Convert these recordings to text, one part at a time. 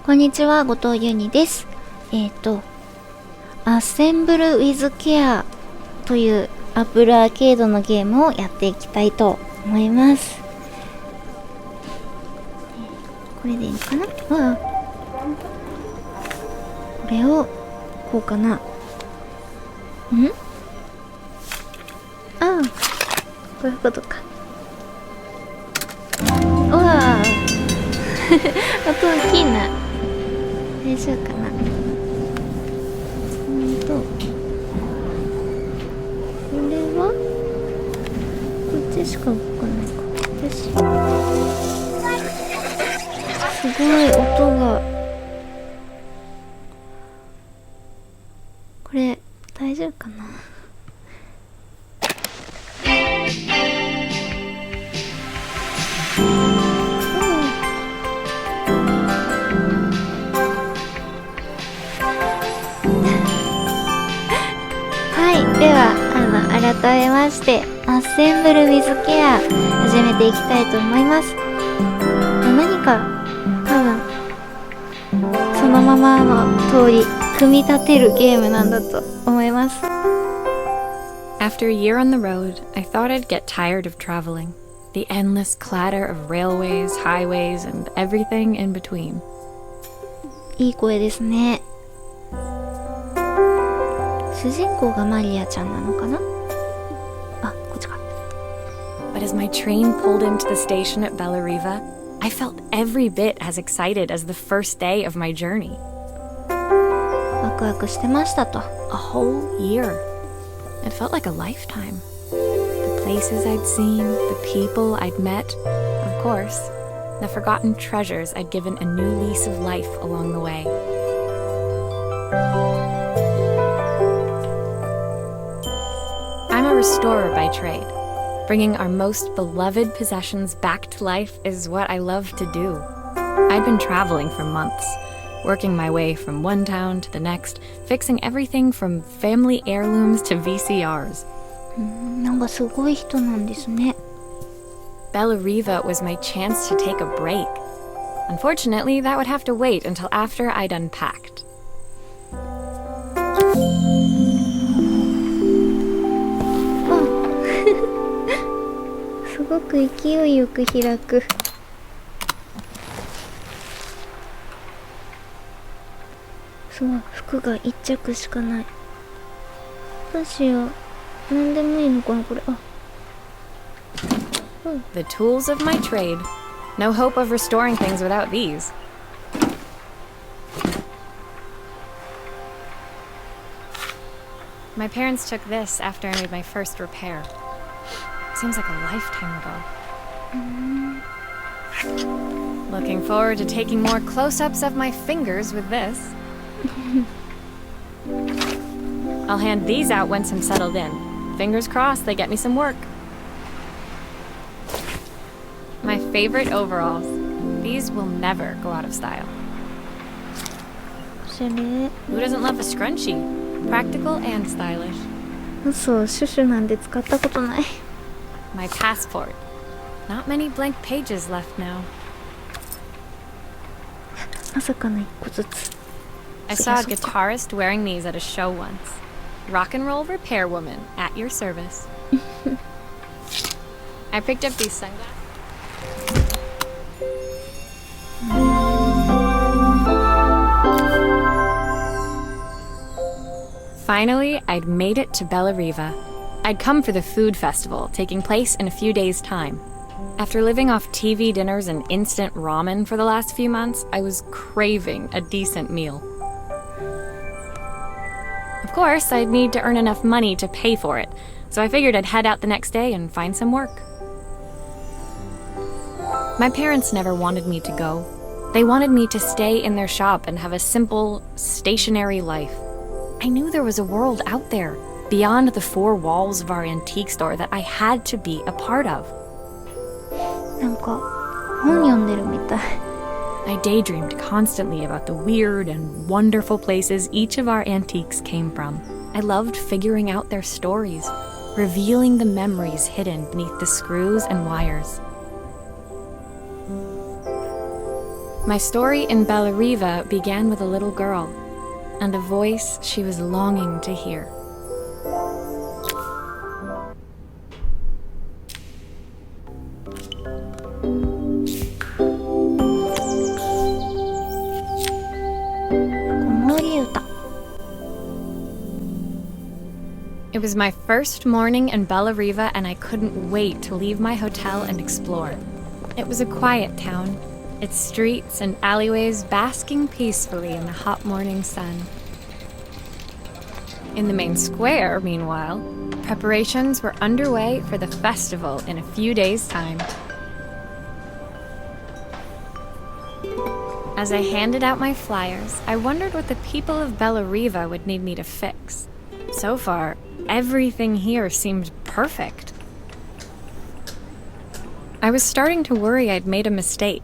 こんにちは、後藤ゆにです。Assmblewithcare というAppleアーケードのゲームをやっていきたいと思います。これでいいのかな？これをこうかな。こういうことか。音大きいな。大丈夫かな。これはこっちしか動かないか。よし。すごい音が。これ大丈夫かな。では改めましてAssmblewithcare始めていきたいと思います。何か多分そのままの通り組み立てるゲームなんだと思います。 After a year on the road, I thought I'd get tired of traveling. The endless clatter of railways, highways, and everything in between. いい声ですね。主人公がマリアちゃんなのかな。こっちか。 But as my train pulled into the station at Bellariva, I felt every bit as excited as the first day of my journey. ワクワクしてましたと。 A whole year. It felt like a lifetime. The places I'd seen, the people I'd met, of course, the forgotten treasures I'd given a new lease of life along the way. I'm a restorer by trade. Bringing our most beloved possessions back to life is what I love to do. I'd been traveling for months, working my way from one town to the next, fixing everything from family heirlooms to VCRs. なんかすごい人なんですね。 Bellariva was my chance to take a break. Unfortunately, that would have to wait until after I'd unpacked. すごく勢いよく開く。そう、服が一着しかない。どうしよう。なんでもいいのかなこれ。The tools of my trade. No hope of restoring things without these. My parents took this after I made my first repair. Seems like a lifetime ago. Looking forward to taking more close-ups of my fingers with this. I'll hand these out once I'm settled in. Fingers crossed they get me some work. My favorite overalls. These will never go out of style. Who doesn't love a scrunchie? Practical and stylish. そう、シュシュなんで使ったことない。My passport. Not many blank pages left now. まさかの一個ずつ。 I saw a guitarist wearing these at a show once. Rock and roll repair woman at your service. I picked up these sunglasses. Finally, I'd made it to Bellariva. I'd come for the food festival, taking place in a few days' time. After living off TV dinners and instant ramen for the last few months, I was craving a decent meal. Of course, I'd need to earn enough money to pay for it, so I figured I'd head out the next day and find some work. My parents never wanted me to go. They wanted me to stay in their shop and have a simple, stationary life. I knew there was a world out there, beyond the four walls of our antique store, that I had to be a part of. なんか本読んでるみたい。 I daydreamed constantly about the weird and wonderful places each of our antiques came from. I loved figuring out their stories, revealing the memories hidden beneath the screws and wires. My story in Bellariva began with a little girl and a voice she was longing to hear. It was my first morning in Bellariva and I couldn't wait to leave my hotel and explore. It was a quiet town, its streets and alleyways basking peacefully in the hot morning sun. In the main square, meanwhile, preparations were underway for the festival in a few days' time. As I handed out my flyers, I wondered what the people of Bellariva would need me to fix. So far, everything here seemed perfect. I was starting to worry I'd made a mistake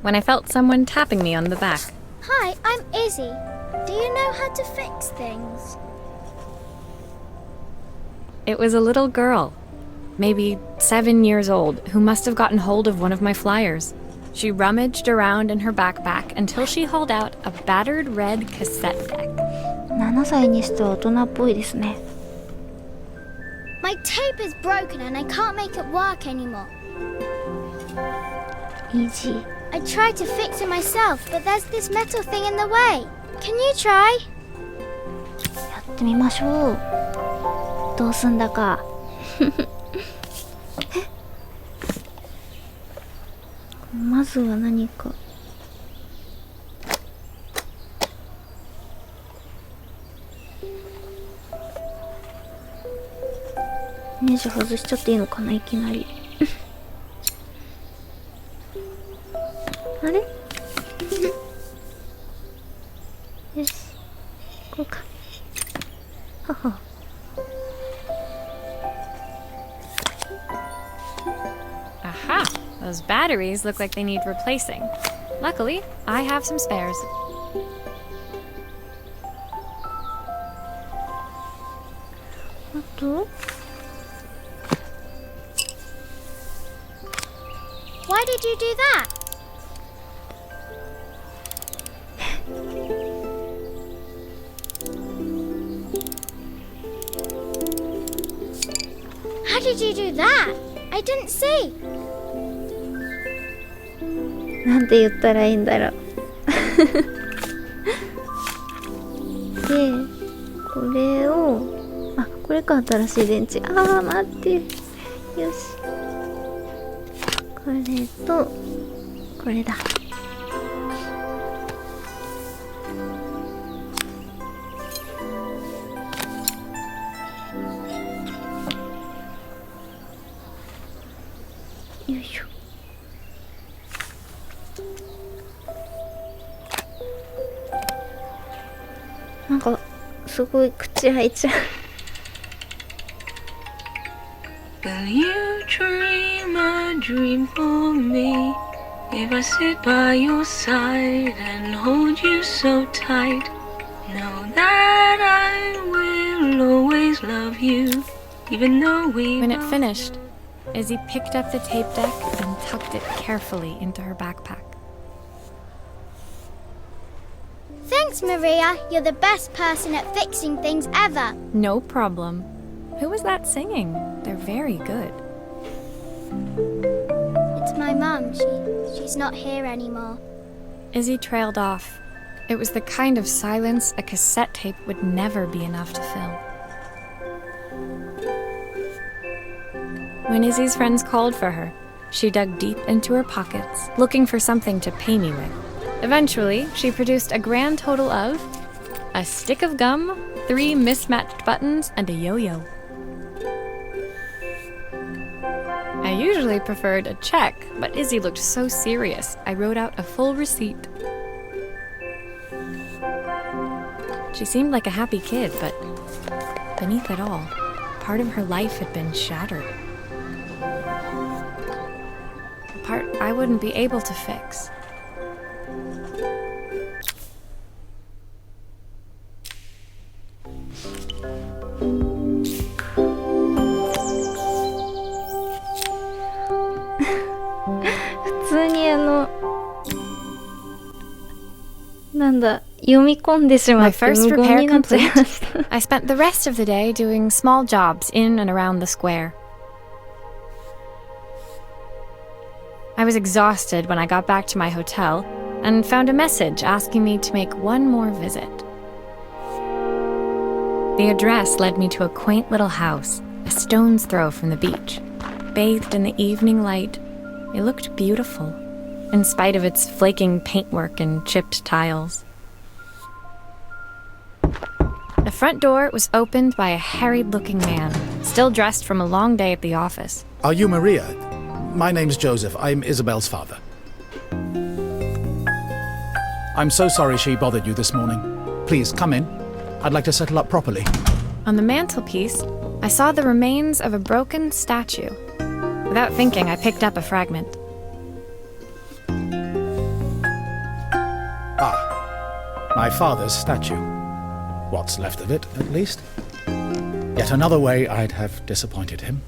when I felt someone tapping me on the back. Hi, I'm Izzy. Do you know how to fix things? It was a little girl, maybe 7 years old, who must have gotten hold of one of my flyers. She rummaged around in her backpack until she hauled out a battered red cassette deck. 7歳にしては大人っぽいですね。My tape is broken and I can't make it work anymore. Easy. I tried to fix it myself, but there's this metal thing in the way. Can you try? やってみましょう。どうすんだか。まずは何か。ネジ外しちゃっていいのかな、いきなり。あれ？よし、こうか。はは。Aha! Those batteries look like they need replacing. Luckily, I have some spares. Why did you do that? How did you do that? I didn't see. なんて言ったらいいんだろう。で、これを、あ、これか、新しい電池。あー、待って。よし。これと、これだ。よいしょ。なんかすごい口開いちゃう。Will you dream a dream for me? If I sit by your side and hold you so tight, know that I will always love you, even though we. When it finished, Izzy picked up the tape deck and tucked it carefully into her backpack. Thanks, Maria. You're the best person at fixing things ever. No problem. Who was that singing? They're very good. It's my mum. She's not here anymore. Izzy trailed off. It was the kind of silence a cassette tape would never be enough to fill. When Izzy's friends called for her, she dug deep into her pockets, looking for something to pay me with. Eventually, she produced a grand total of a stick of gum, 3 mismatched buttons, and a yo-yo. I usually preferred a check, but Izzy looked so serious, I wrote out a full receipt. She seemed like a happy kid, but beneath it all, part of her life had been shattered. A part I wouldn't be able to fix. なんだ、読み込んでしま My って first 無言 repair になっちゃいま complete, した。 I spent the rest of the day doing small jobs in and around the square. I was exhausted when I got back to my hotel and found a message asking me to make one more visit. The address led me to a quaint little house, a stone's throw from the beach. Bathed in the evening light, it looked beautiful, in spite of its flaking paintwork and chipped tiles. The front door was opened by a harried-looking man, still dressed from a long day at the office. Are you Maria? My name's Joseph. I'm Isabel's father. I'm so sorry she bothered you this morning. Please, come in. I'd like to settle up properly. On the mantelpiece, I saw the remains of a broken statue. Without thinking, I picked up a fragment. Ah, my father's statue. What's left of it, at least. Yet another way I'd have disappointed him.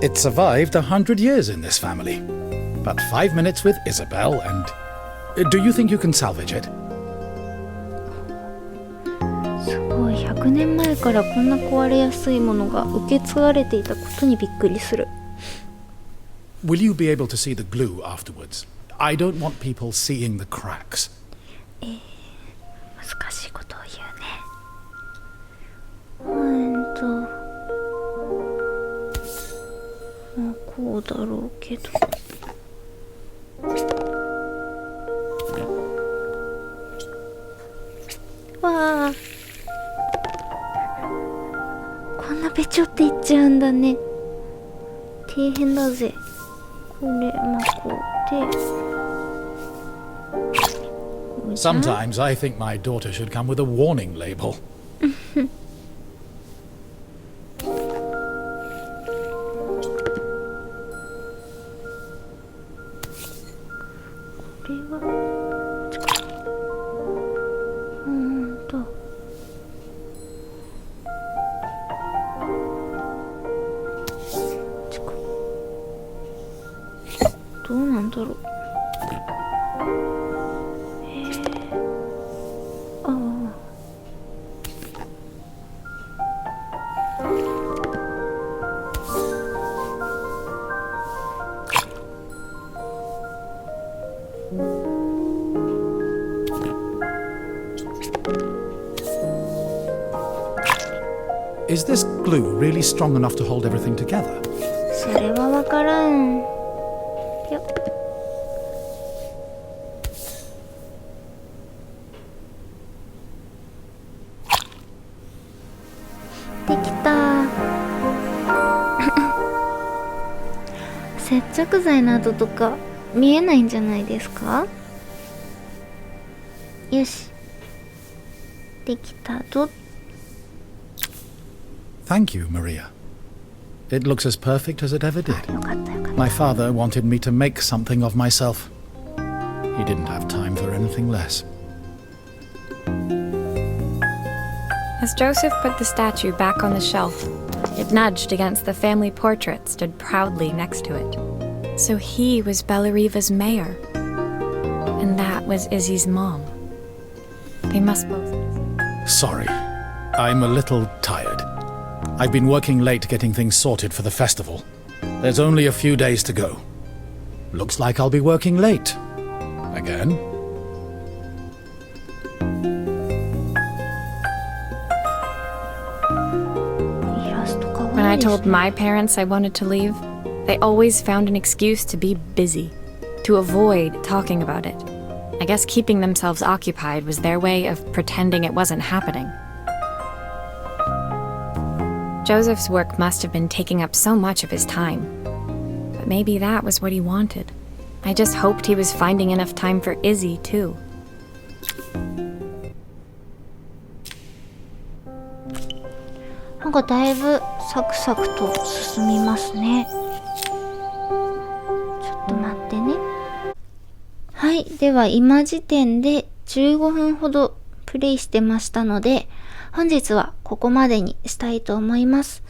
It survived 100 years in this family. But 5 minutes with Isabel and... Do you think you can salvage it? すごい、100年前からこんな壊れやすいものが受け継がれていたことにびっくりする。 Will you be able to see the glue afterwards? I don't want people seeing the cracks. 難しいことを言うね。まあこうだろうけど。わあ、こんなべちょっていっちゃうんだね。大変だぜ。これまあこうで。こうじゃん。 Sometimes I think my daughter should come with a warning label. これはどうなんだろう。ああ。Is this glue really strong enough to hold everything together? それはわからん。よっ。できた。接着剤などとか見えないんじゃないですか？よし。できたぞ。 Thank you, Maria. It looks as perfect as it ever did. よかったよかった。 My father wanted me to make something of myself. He didn't have time for anything less. As Joseph put the statue back on the shelf, it nudged against the family portrait stood proudly next to it. So he was Bellariva's mayor. And that was Izzy's mom. They must both... Sorry, I'm a little tired. I've been working late getting things sorted for the festival. There's only a few days to go. Looks like I'll be working late. Again. When I told my parents I wanted to leave, they always found an excuse to be busy, to avoid talking about it. I guess keeping themselves occupied was their way of pretending it wasn't happening. Joseph's work must have been taking up so much of his time. But maybe that was what he wanted. I just hoped he was finding enough time for Izzy, too. なんかだいぶサクサクと進みますね。ちょっと待ってね。はい、では今時点で15分ほどプレイしてましたので、本日はここまでにしたいと思います。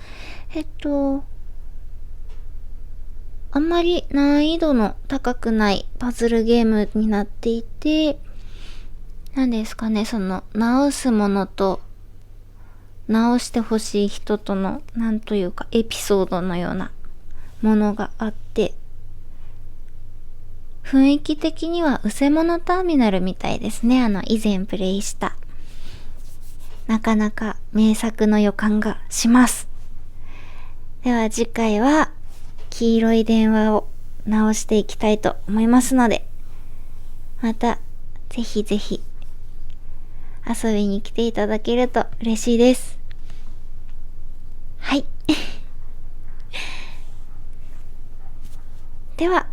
あんまり難易度の高くないパズルゲームになっていて、何ですかね、その直すものと直してほしい人とのなんというかエピソードのようなものがあって、雰囲気的にはうせものターミナルみたいですね。以前プレイしたなかなか名作の予感がします。では次回は黄色い電話を直していきたいと思いますので、またぜひぜひ遊びに来ていただけると嬉しいです。はいでは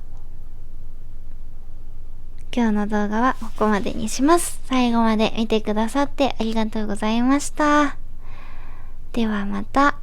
今日の動画はここまでにします。最後まで見てくださってありがとうございました。ではまた。